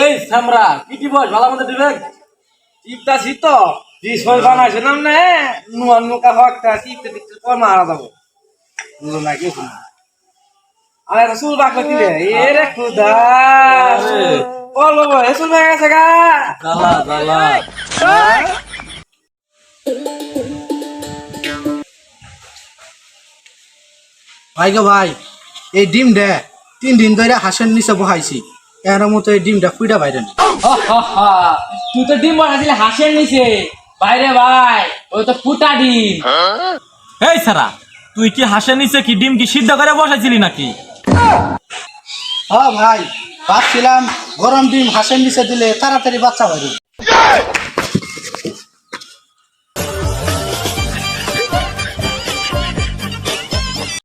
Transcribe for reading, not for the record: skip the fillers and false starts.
এই সামরা কি দিব ভালো মতো দিবেন টিপটা শীত ডিসফল বানাইছে নাম না নুয়া নুকা হকটা টিপতে টিপতে পর মারা যাবো বুঝো না কি শুন আরে রসুল বাকলে দিলে এ রে খুদা বল বাবা রসুল হয়ে গেছে গা জালা জালা ভাই গো ভাই এই ডিম দে 3 দিন ধরে হাঁসের নিচে বহাইছি এর মতো এই ডিমটা ফুইটা বাইরে না তুই তো ডিম বানাইছিলি হাঁসের নিচে বাইরে ভাই ওই তো ফুটা ডিম। এই সারা তুই কি হাঁসের নিচে কি ডিম কি সিদ্ধ করে বসাইছিলি নাকি? হ্যাঁ ভাই ভাবছিলাম গরম ডিম হাঁসের নিচে দিলে তাড়াতাড়ি বাচ্চা বাইরে।